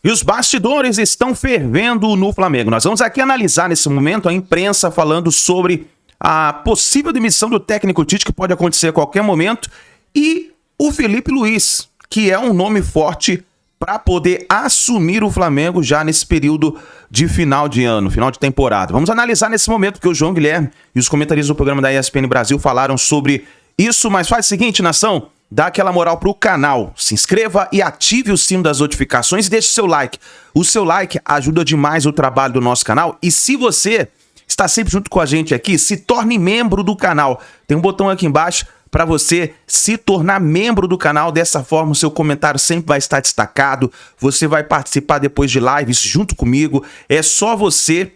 E os bastidores estão fervendo no Flamengo. Nós vamos aqui analisar nesse momento a imprensa falando sobre a possível demissão do técnico Tite, que pode acontecer a qualquer momento, e o Felipe Luiz, que é um nome forte para poder assumir o Flamengo já nesse período de final de ano, final de temporada. Vamos analisar nesse momento, porque o João Guilherme e os comentaristas do programa da ESPN Brasil falaram sobre isso, mas faz o seguinte, nação, dá aquela moral pro canal, se inscreva e ative o sino das notificações e deixe seu like. O seu like ajuda demais o trabalho do nosso canal, e se você está sempre junto com a gente aqui, se torne membro do canal. Tem um botão aqui embaixo para você se tornar membro do canal. Dessa forma o seu comentário sempre vai estar destacado, você vai participar depois de lives junto comigo. É só você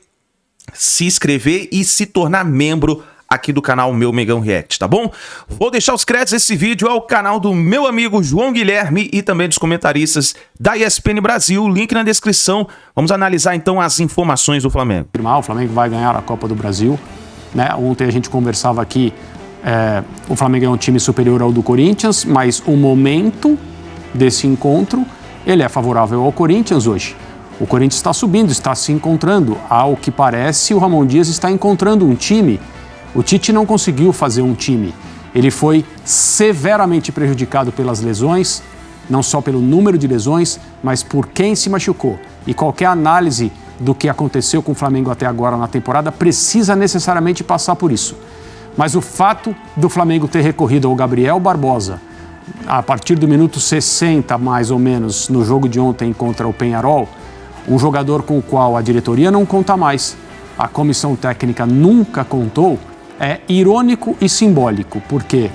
se inscrever e se tornar membro aqui do canal Meu Mengão React, tá bom? Vou deixar os créditos desse vídeo ao canal do meu amigo João Guilherme e também dos comentaristas da ESPN Brasil, link na descrição. Vamos analisar então as informações do Flamengo. O Flamengo vai ganhar a Copa do Brasil, né? Ontem a gente conversava aqui, o Flamengo é um time superior ao do Corinthians, mas o momento desse encontro, ele é favorável ao Corinthians hoje. O Corinthians está subindo, está se encontrando. Ao que parece, o Ramon Dias está encontrando um time. O Tite não conseguiu fazer um time. Ele foi severamente prejudicado pelas lesões, não só pelo número de lesões, mas por quem se machucou. E qualquer análise do que aconteceu com o Flamengo até agora na temporada precisa necessariamente passar por isso. Mas o fato do Flamengo ter recorrido ao Gabriel Barbosa, a partir do minuto 60, mais ou menos, no jogo de ontem contra o Peñarol, um jogador com o qual a diretoria não conta mais, a comissão técnica nunca contou, é irônico e simbólico, porque,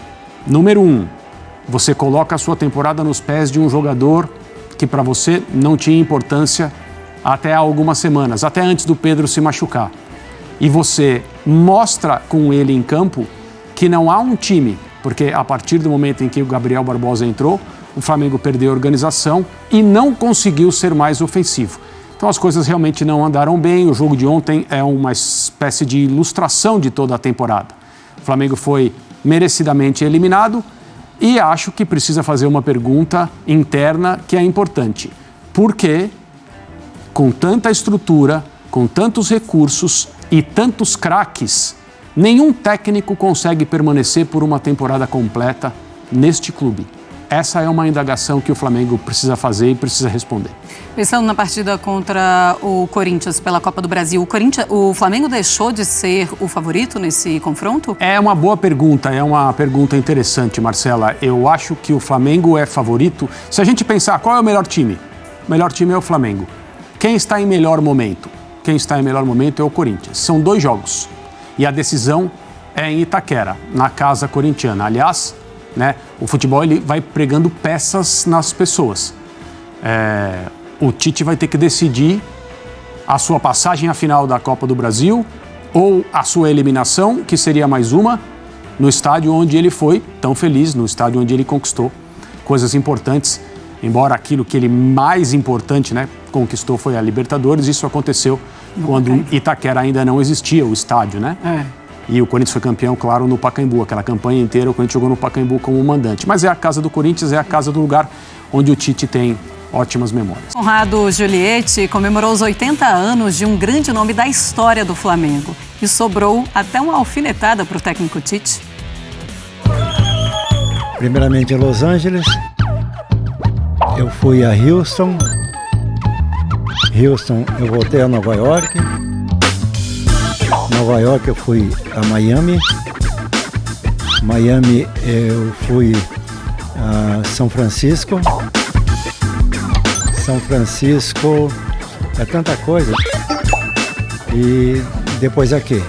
número 1, você coloca a sua temporada nos pés de um jogador que para você não tinha importância até há algumas semanas, até antes do Pedro se machucar. E você mostra com ele em campo que não há um time, porque a partir do momento em que o Gabriel Barbosa entrou, o Flamengo perdeu a organização e não conseguiu ser mais ofensivo. Então as coisas realmente não andaram bem. O jogo de ontem é uma espécie de ilustração de toda a temporada. O Flamengo foi merecidamente eliminado e acho que precisa fazer uma pergunta interna que é importante. Por que, com tanta estrutura, com tantos recursos e tantos craques, nenhum técnico consegue permanecer por uma temporada completa neste clube? Essa é uma indagação que o Flamengo precisa fazer e precisa responder. Pensando na partida contra o Corinthians pela Copa do Brasil, o Flamengo deixou de ser o favorito nesse confronto? É uma boa pergunta, é uma pergunta interessante, Marcela. Eu acho que o Flamengo é favorito. Se a gente pensar qual é o melhor time, o melhor time é o Flamengo. Quem está em melhor momento? Quem está em melhor momento é o Corinthians. São 2 jogos e a decisão é em Itaquera, na casa corintiana. Aliás, né, o futebol ele vai pregando peças nas pessoas. O Tite vai ter que decidir a sua passagem à final da Copa do Brasil ou a sua eliminação, que seria mais uma, no estádio onde ele foi tão feliz, no estádio onde ele conquistou coisas importantes. Embora aquilo que ele mais importante, né, conquistou foi a Libertadores, isso aconteceu quando Itaquera ainda não existia, o estádio, né? E o Corinthians foi campeão, claro, no Pacaembu. Aquela campanha inteira o Corinthians jogou no Pacaembu como mandante. Mas é a casa do Corinthians, é a casa do lugar onde o Tite tem ótimas memórias. Conrado Giulietti comemorou os 80 anos de um grande nome da história do Flamengo. E sobrou até uma alfinetada para o técnico Tite. Primeiramente em Los Angeles, eu fui a Houston, eu voltei a Nova York, Nova York eu fui a Miami eu fui a São Francisco, é tanta coisa, e depois aqui.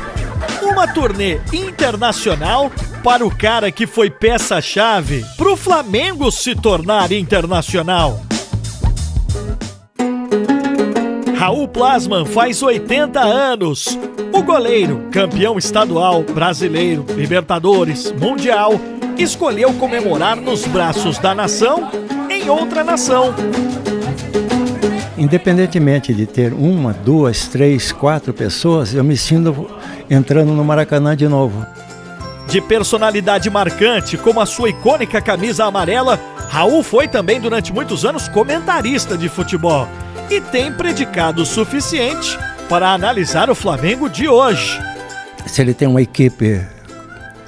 Uma turnê internacional para o cara que foi peça-chave para o Flamengo se tornar internacional. Raul Plasman faz 80 anos. O goleiro, campeão estadual, brasileiro, Libertadores, Mundial, escolheu comemorar nos braços da nação em outra nação. Independentemente de ter 1, 2, 3, 4 pessoas, eu me sinto entrando no Maracanã de novo. De personalidade marcante, como a sua icônica camisa amarela, Raul foi também durante muitos anos comentarista de futebol. e tem predicado suficiente para analisar o Flamengo de hoje. Se ele tem uma equipe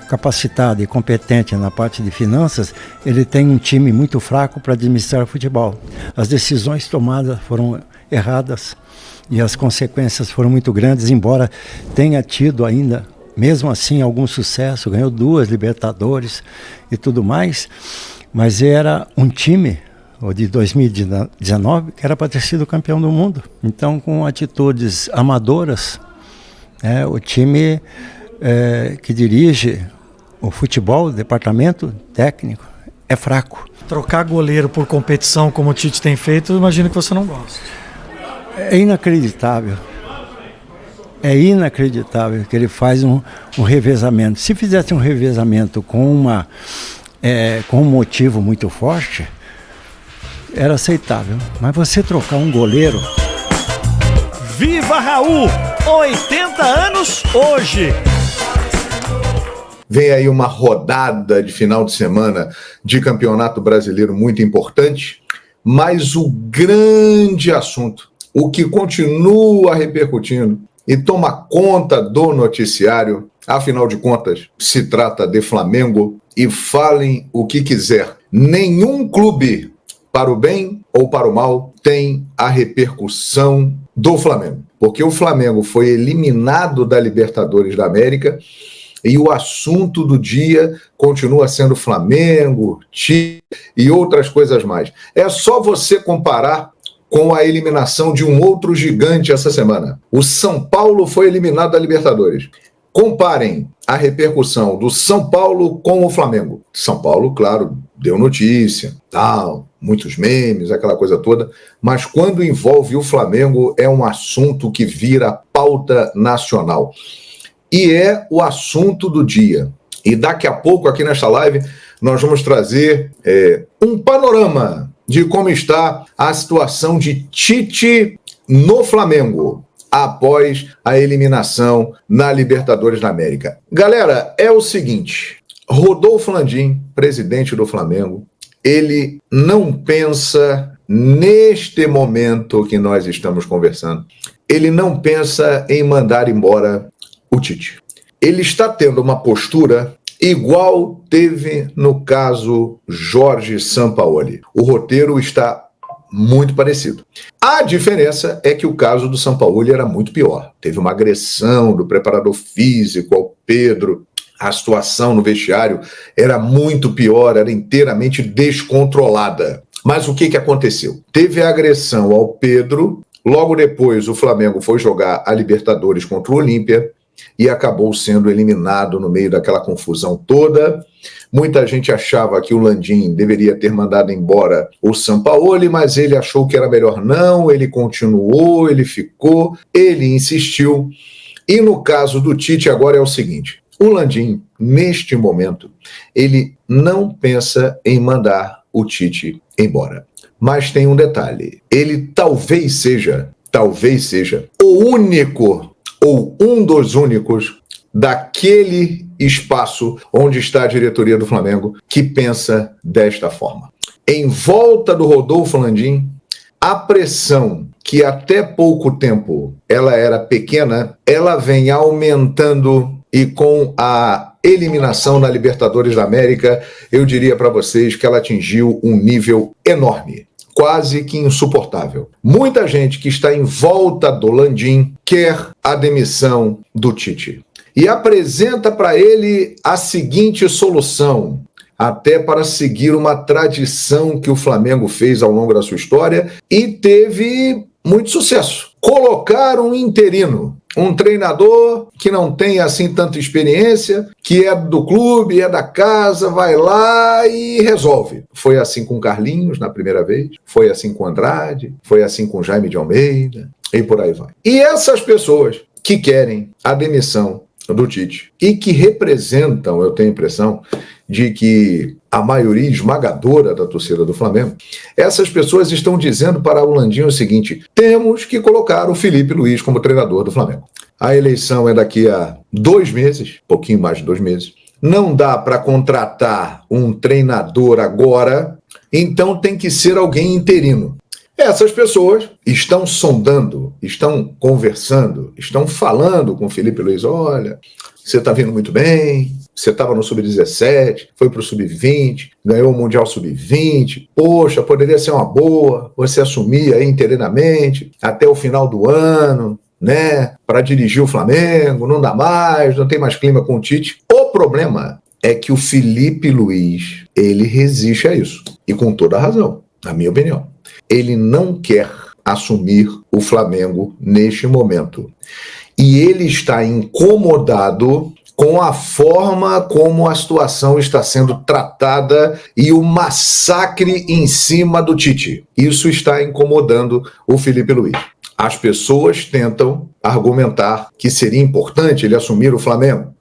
capacitada e competente na parte de finanças, ele tem um time muito fraco para administrar o futebol. As decisões tomadas foram erradas e as consequências foram muito grandes, embora tenha tido ainda, mesmo assim, algum sucesso, ganhou 2 Libertadores e tudo mais, mas era um time o de 2019, que era para ter sido campeão do mundo. Então, com atitudes amadoras, o time que dirige o futebol, o departamento técnico, é fraco. Trocar goleiro por competição, como o Tite tem feito, eu imagino que você não gosta. É inacreditável. É inacreditável que ele faz um revezamento. Se fizesse um revezamento com um motivo muito forte, era aceitável. Mas você trocar um goleiro... Viva Raul! 80 anos hoje! Vem aí uma rodada de final de semana de Campeonato Brasileiro muito importante, mas o grande assunto, o que continua repercutindo e toma conta do noticiário, afinal de contas, se trata de Flamengo, e falem o que quiser. Nenhum clube, para o bem ou para o mal, tem a repercussão do Flamengo. Porque o Flamengo foi eliminado da Libertadores da América e o assunto do dia continua sendo Flamengo, Tite e outras coisas mais. É só você comparar com a eliminação de um outro gigante essa semana. O São Paulo foi eliminado da Libertadores. Comparem a repercussão do São Paulo com o Flamengo. São Paulo, claro, deu notícia, tal, muitos memes, aquela coisa toda, mas quando envolve o Flamengo é um assunto que vira pauta nacional. E é o assunto do dia. E daqui a pouco, aqui nesta live, nós vamos trazer um panorama de como está a situação de Tite no Flamengo após a eliminação na Libertadores da América. Galera, é o seguinte, Rodolfo Landim, presidente do Flamengo, ele não pensa, neste momento que nós estamos conversando, ele não pensa em mandar embora o Tite. Ele está tendo uma postura igual teve no caso Jorge Sampaoli. O roteiro está muito parecido. A diferença é que o caso do Sampaoli era muito pior. Teve uma agressão do preparador físico ao Pedro. A situação no vestiário era muito pior, era inteiramente descontrolada. Mas o que aconteceu? Teve a agressão ao Pedro, logo depois o Flamengo foi jogar a Libertadores contra o Olímpia e acabou sendo eliminado no meio daquela confusão toda. Muita gente achava que o Landim deveria ter mandado embora o Sampaoli, mas ele achou que era melhor não, ele continuou, ele ficou, ele insistiu. E no caso do Tite agora é o seguinte, o Landim, neste momento, ele não pensa em mandar o Tite embora. Mas tem um detalhe, ele talvez seja o único ou um dos únicos daquele espaço onde está a diretoria do Flamengo que pensa desta forma. Em volta do Rodolfo Landim, a pressão que até pouco tempo ela era pequena, ela vem aumentando e com a eliminação na Libertadores da América, eu diria para vocês que ela atingiu um nível enorme. Quase que insuportável. Muita gente que está em volta do Landim quer a demissão do Tite. E apresenta para ele a seguinte solução, até para seguir uma tradição que o Flamengo fez ao longo da sua história e teve muito sucesso. Colocar um interino, um treinador que não tem assim tanta experiência, que é do clube, é da casa, vai lá e resolve. Foi assim com Carlinhos na primeira vez, foi assim com Andrade, foi assim com Jaime de Almeida e por aí vai. E essas pessoas que querem a demissão do Tite e que representam, eu tenho a impressão, de que a maioria esmagadora da torcida do Flamengo, essas pessoas estão dizendo para o Landim o seguinte, temos que colocar o Felipe Luiz como treinador do Flamengo. A eleição é daqui a 2 meses, pouquinho mais de 2 meses, não dá para contratar um treinador agora, então tem que ser alguém interino. Essas pessoas estão sondando, estão conversando, estão falando com o Felipe Luiz, olha, você está vindo muito bem, você estava no Sub-17, foi para o Sub-20, ganhou o Mundial Sub-20, poxa, poderia ser uma boa você assumir aí interinamente até o final do ano, né, para dirigir o Flamengo, não dá mais, não tem mais clima com o Tite. O problema é que o Felipe Luiz, ele resiste a isso, e com toda a razão, na minha opinião. Ele não quer assumir o Flamengo neste momento. E ele está incomodado com a forma como a situação está sendo tratada e o massacre em cima do Tite. Isso está incomodando o Felipe Luiz. As pessoas tentam argumentar que seria importante ele assumir o Flamengo,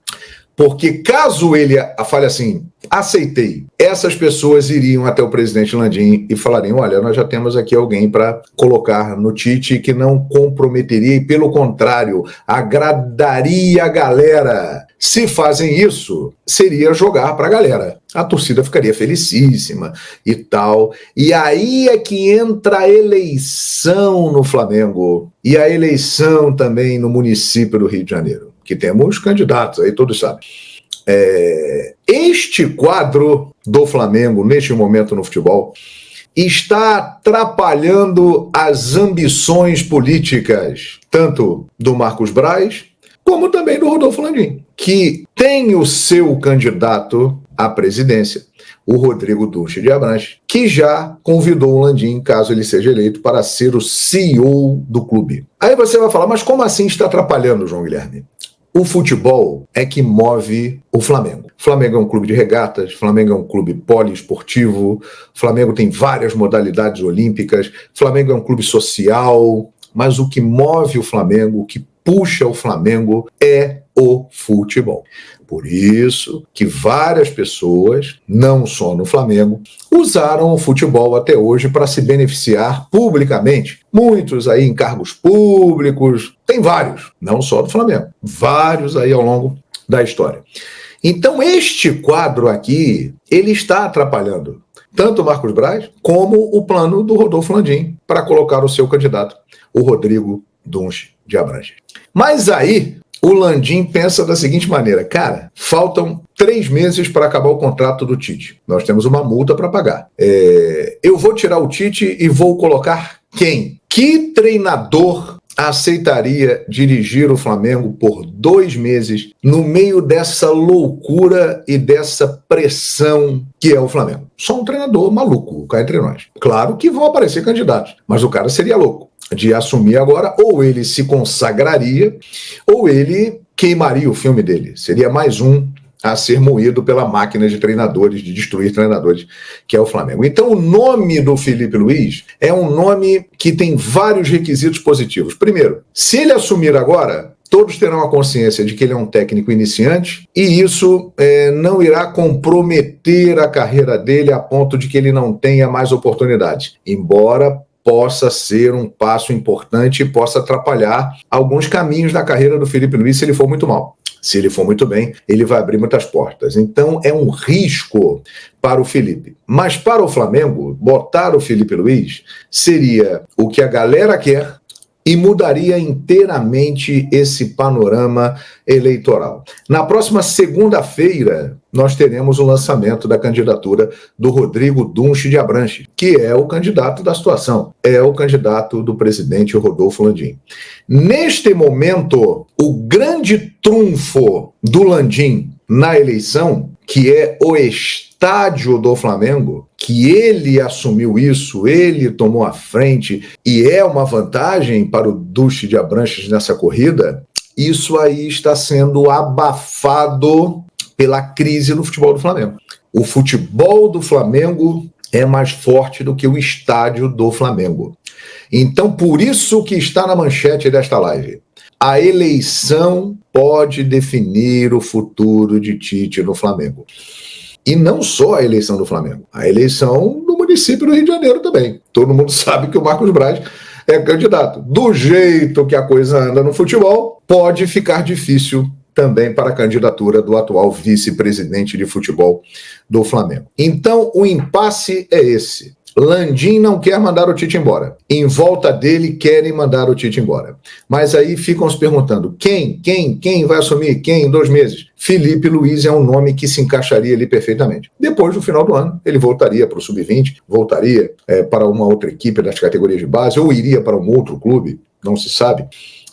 porque caso ele fale assim, aceitei, essas pessoas iriam até o presidente Landim e falariam, olha, nós já temos aqui alguém para colocar no Tite que não comprometeria e, pelo contrário, agradaria a galera. Se fazem isso, seria jogar para a galera. A torcida ficaria felicíssima e tal. E aí é que entra a eleição no Flamengo e a eleição também no município do Rio de Janeiro, que temos candidatos, aí todos sabem. Este quadro do Flamengo, neste momento no futebol, está atrapalhando as ambições políticas, tanto do Marcos Braz, como também do Rodolfo Landim, que tem o seu candidato à presidência, o Rodrigo Dunche de Abranches, que já convidou o Landim, caso ele seja eleito, para ser o CEO do clube. Aí você vai falar, mas como assim está atrapalhando, João Guilherme? O futebol é que move o Flamengo. O Flamengo é um clube de regatas, o Flamengo é um clube poliesportivo, o Flamengo tem várias modalidades olímpicas, o Flamengo é um clube social, mas o que move o Flamengo, o que puxa o Flamengo é o futebol. Por isso que várias pessoas, não só no Flamengo, usaram o futebol até hoje para se beneficiar publicamente. Muitos aí em cargos públicos, tem vários, não só do Flamengo, vários aí ao longo da história. Então este quadro aqui, ele está atrapalhando tanto o Marcos Braz como o plano do Rodolfo Landim para colocar o seu candidato, o Rodrigo Dunche de Abranches. Mas aí o Landim pensa da seguinte maneira, cara, faltam 3 meses para acabar o contrato do Tite. Nós temos uma multa para pagar. Eu vou tirar o Tite e vou colocar quem? Que treinador aceitaria dirigir o Flamengo por 2 meses no meio dessa loucura e dessa pressão que é o Flamengo? Só um treinador maluco, cá entre nós. Claro que vão aparecer candidatos, mas o cara seria louco de assumir agora, ou ele se consagraria, ou ele queimaria o filme dele. Seria mais um a ser moído pela máquina de treinadores, de destruir treinadores, que é o Flamengo. Então, o nome do Felipe Luiz é um nome que tem vários requisitos positivos. Primeiro, se ele assumir agora, todos terão a consciência de que ele é um técnico iniciante e isso não irá comprometer a carreira dele a ponto de que ele não tenha mais oportunidades. Embora possa ser um passo importante e possa atrapalhar alguns caminhos da carreira do Felipe Luiz se ele for muito mal. Se ele for muito bem, ele vai abrir muitas portas. Então, é um risco para o Felipe. Mas para o Flamengo, botar o Felipe Luiz seria o que a galera quer e mudaria inteiramente esse panorama eleitoral. Na próxima segunda-feira, nós teremos o lançamento da candidatura do Rodrigo Dunche de Abranches, que é o candidato da situação, é o candidato do presidente Rodolfo Landim. Neste momento, o grande trunfo do Landim na eleição, que é o estádio do Flamengo, que ele assumiu isso, ele tomou a frente e é uma vantagem para o Dunche de Abranches nessa corrida, isso aí está sendo abafado pela crise no futebol do Flamengo. O futebol do Flamengo é mais forte do que o estádio do Flamengo. Então, por isso que está na manchete desta live. A eleição pode definir o futuro de Tite no Flamengo. E não só a eleição do Flamengo, a eleição do município do Rio de Janeiro também. Todo mundo sabe que o Marcos Braz é candidato. Do jeito que a coisa anda no futebol, pode ficar difícil também para a candidatura do atual vice-presidente de futebol do Flamengo. Então, o impasse é esse. Landim não quer mandar o Tite embora. Em volta dele querem mandar o Tite embora. Mas aí ficam se perguntando, quem vai assumir? Quem em 2 meses? Felipe Luiz é um nome que se encaixaria ali perfeitamente. Depois do final do ano, ele voltaria para o Sub-20, voltaria para uma outra equipe das categorias de base, ou iria para um outro clube, não se sabe.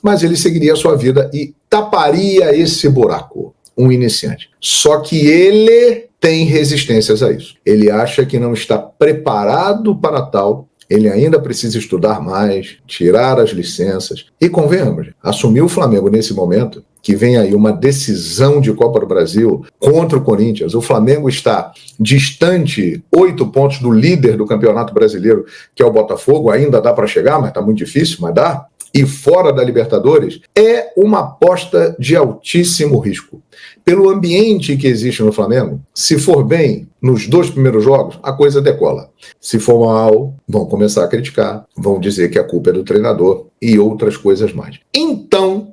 Mas ele seguiria a sua vida e taparia esse buraco, um iniciante. Só que ele tem resistências a isso. Ele acha que não está preparado para tal, ele ainda precisa estudar mais, tirar as licenças. E convenhamos, assumir o Flamengo nesse momento, que vem aí uma decisão de Copa do Brasil contra o Corinthians, o Flamengo está distante 8 pontos do líder do Campeonato Brasileiro, que é o Botafogo, ainda dá para chegar, mas está muito difícil, mas dá. E fora da Libertadores, é uma aposta de altíssimo risco. Pelo ambiente que existe no Flamengo, se for bem nos 2 primeiros jogos, a coisa decola. Se for mal, vão começar a criticar, vão dizer que a culpa é do treinador e outras coisas mais. Então,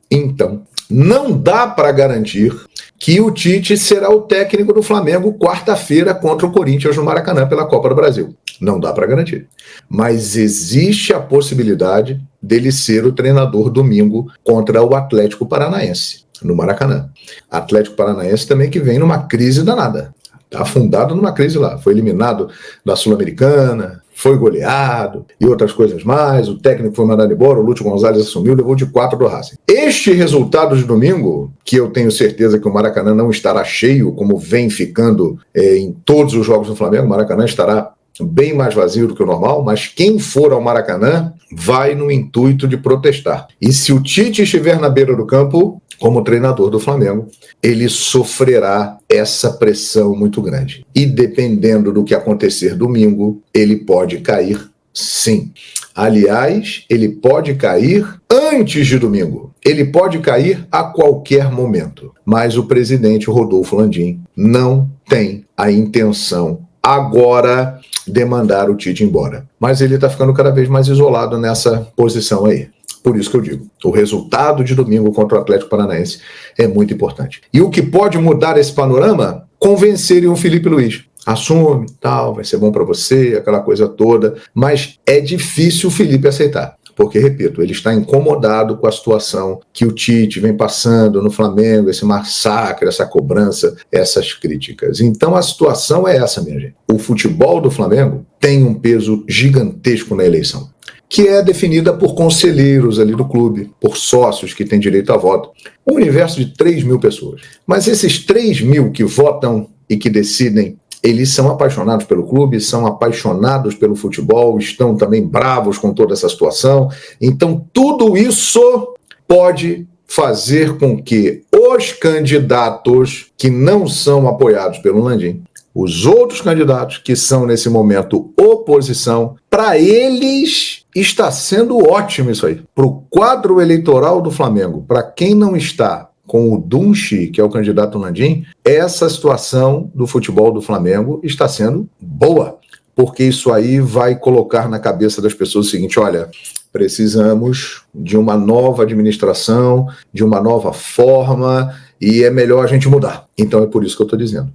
não dá para garantir que o Tite será o técnico do Flamengo quarta-feira contra o Corinthians no Maracanã pela Copa do Brasil. Não dá para garantir. Mas existe a possibilidade dele ser o treinador domingo contra o Atlético Paranaense, no Maracanã. Atlético Paranaense também que vem numa crise danada. Está afundado numa crise lá. Foi eliminado da Sul-Americana, foi goleado e outras coisas mais. O técnico foi mandado embora, o Lúcio Gonzalez assumiu, levou de 4 do Racing. Este resultado de domingo, que eu tenho certeza que o Maracanã não estará cheio, como vem ficando em todos os jogos do Flamengo, o Maracanã estará bem mais vazio do que o normal, mas quem for ao Maracanã vai no intuito de protestar. E se o Tite estiver na beira do campo, como treinador do Flamengo, ele sofrerá essa pressão muito grande. E dependendo do que acontecer domingo, ele pode cair sim. Aliás, ele pode cair antes de domingo. Ele pode cair a qualquer momento. Mas o presidente Rodolfo Landim não tem a intenção agora de mandar o Tite embora. Mas ele está ficando cada vez mais isolado nessa posição aí. Por isso que eu digo, o resultado de domingo contra o Atlético Paranaense é muito importante. E o que pode mudar esse panorama? Convencerem o Felipe Luiz. Assume, tal, vai ser bom para você, aquela coisa toda. Mas é difícil o Felipe aceitar. Porque, repito, ele está incomodado com a situação que o Tite vem passando no Flamengo, esse massacre, essa cobrança, essas críticas. Então a situação é essa, minha gente. O futebol do Flamengo tem um peso gigantesco na eleição, que é definida por conselheiros ali do clube, por sócios que têm direito a voto. Um universo de 3 mil pessoas. Mas esses 3 mil que votam e que decidem, eles são apaixonados pelo clube, são apaixonados pelo futebol, estão também bravos com toda essa situação. Então, tudo isso pode fazer com que os candidatos que não são apoiados pelo Landim, os outros candidatos que são, nesse momento, oposição, para eles está sendo ótimo isso aí. Para o quadro eleitoral do Flamengo, para quem não está com o Dunchi, que é o candidato Landim, essa situação do futebol do Flamengo está sendo boa, porque isso aí vai colocar na cabeça das pessoas o seguinte: olha, precisamos de uma nova administração, de uma nova forma, e é melhor a gente mudar. Então é por isso que eu estou dizendo.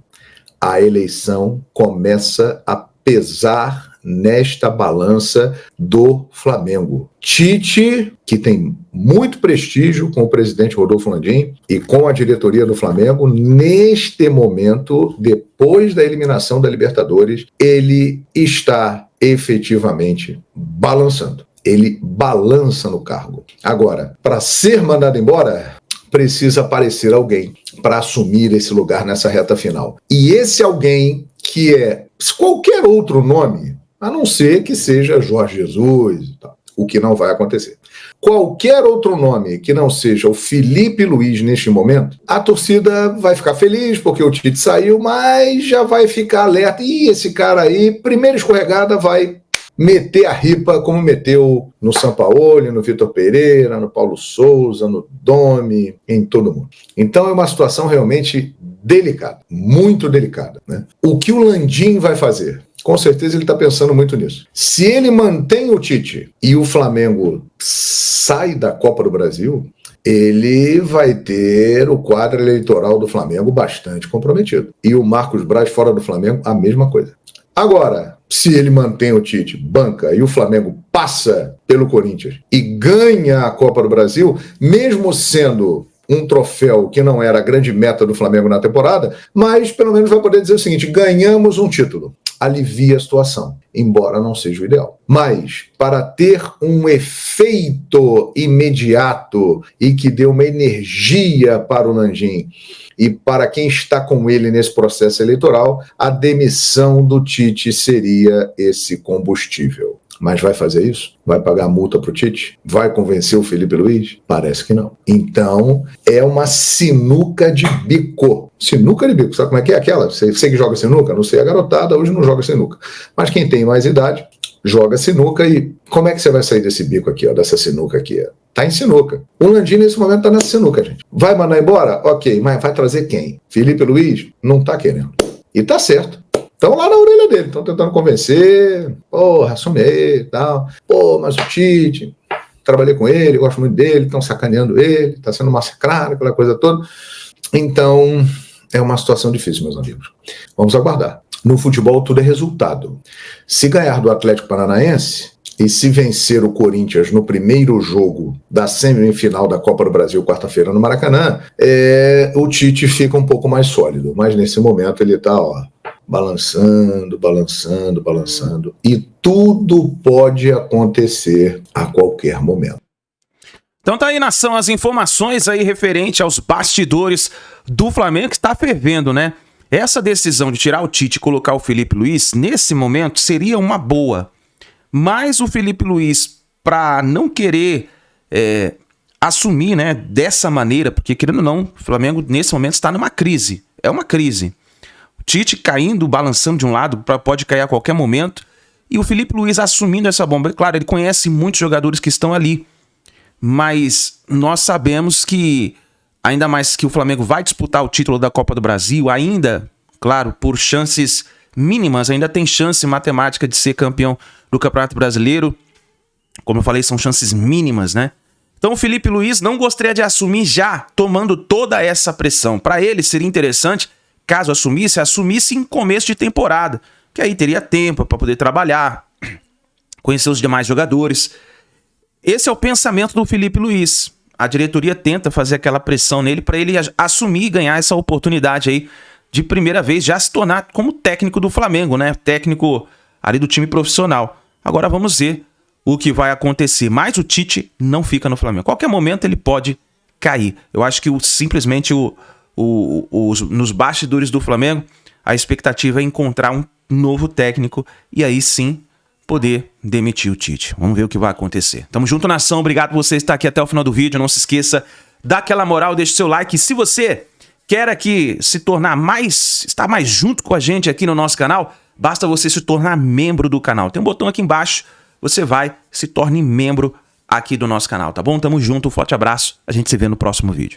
A eleição começa a pesar nesta balança do Flamengo. Tite, que tem muito prestígio com o presidente Rodolfo Landim e com a diretoria do Flamengo, neste momento, depois da eliminação da Libertadores, ele está efetivamente balançando. Ele balança no cargo. Agora, para ser mandado embora, precisa aparecer alguém para assumir esse lugar nessa reta final. E esse alguém, que é qualquer outro nome, a não ser que seja Jorge Jesus e tal, o que não vai acontecer. Qualquer outro nome que não seja o Felipe Luiz neste momento, a torcida vai ficar feliz porque o Tite saiu, mas já vai ficar alerta. E esse cara aí, primeira escorregada, vai meter a ripa como meteu no Sampaoli, no Vitor Pereira, no Paulo Souza, no Domi, em todo mundo. Então é uma situação realmente delicada, muito delicada, né? O que o Landim vai fazer? Com certeza ele está pensando muito nisso. Se ele mantém o Tite e o Flamengo sai da Copa do Brasil, ele vai ter o quadro eleitoral do Flamengo bastante comprometido. E o Marcos Braz fora do Flamengo, a mesma coisa. Agora, se ele mantém o Tite, banca, e o Flamengo passa pelo Corinthians e ganha a Copa do Brasil, mesmo sendo um troféu que não era a grande meta do Flamengo na temporada, mas pelo menos vai poder dizer o seguinte: ganhamos um título. Alivia a situação, embora não seja o ideal. Mas, para ter um efeito imediato e que dê uma energia para o Landim e para quem está com ele nesse processo eleitoral, a demissão do Tite seria esse combustível. Mas vai fazer isso? Vai pagar multa para o Tite? Vai convencer o Felipe Luiz? Parece que não. Então, é uma sinuca de bico. Sinuca de bico, sabe como é que é aquela? Você que joga sinuca? Não sei, a garotada hoje não joga sinuca. Mas quem tem mais idade, joga sinuca. E como é que você vai sair desse bico aqui, ó, dessa sinuca aqui? Tá em sinuca. O Landim, nesse momento, tá nessa sinuca, gente. Vai mandar embora? Ok, mas vai trazer quem? Felipe Luiz? Não tá querendo. E tá certo. Estão lá na orelha dele, estão tentando convencer, porra, assume aí e tal. Pô, mas o Tite, trabalhei com ele, gosto muito dele, estão sacaneando ele, está sendo massacrado, aquela coisa toda. Então, é uma situação difícil, meus amigos. Vamos aguardar. No futebol, tudo é resultado. Se ganhar do Atlético Paranaense e se vencer o Corinthians no primeiro jogo da semifinal da Copa do Brasil, quarta-feira, no Maracanã, o Tite fica um pouco mais sólido. Mas nesse momento ele está, balançando, balançando, balançando. E tudo pode acontecer a qualquer momento. Então tá aí, nação, as informações aí referente aos bastidores do Flamengo, que está fervendo, né? Essa decisão de tirar o Tite e colocar o Felipe Luiz, nesse momento, seria uma boa. Mas o Felipe Luiz, para não querer assumir, né, dessa maneira, porque querendo ou não, o Flamengo nesse momento está numa crise. É uma crise. O Tite caindo, balançando de um lado, pode cair a qualquer momento. E o Felipe Luiz assumindo essa bomba. Claro, ele conhece muitos jogadores que estão ali. Mas nós sabemos que, ainda mais que o Flamengo vai disputar o título da Copa do Brasil, ainda, claro, por chances mínimas, ainda tem chance matemática de ser campeão do Campeonato Brasileiro. Como eu falei, são chances mínimas, né? Então o Felipe Luiz não gostaria de assumir já, tomando toda essa pressão. Para ele seria interessante, caso assumisse em começo de temporada, que aí teria tempo para poder trabalhar, conhecer os demais jogadores. Esse é o pensamento do Felipe Luiz. A diretoria tenta fazer aquela pressão nele para ele assumir e ganhar essa oportunidade aí de primeira vez, já se tornar como técnico do Flamengo, né? Técnico ali do time profissional. Agora vamos ver o que vai acontecer. Mas o Tite não fica no Flamengo. A qualquer momento ele pode cair. Eu acho que simplesmente nos bastidores do Flamengo, a expectativa é encontrar um novo técnico e aí sim poder demitir o Tite. Vamos ver o que vai acontecer. Tamo junto, nação. Obrigado por você estar aqui até o final do vídeo. Não se esqueça, dá aquela moral, deixa o seu like. E se você quer aqui estar mais junto com a gente aqui no nosso canal, basta você se tornar membro do canal. Tem um botão aqui embaixo, você se torne membro aqui do nosso canal, tá bom? Tamo junto, um forte abraço. A gente se vê no próximo vídeo.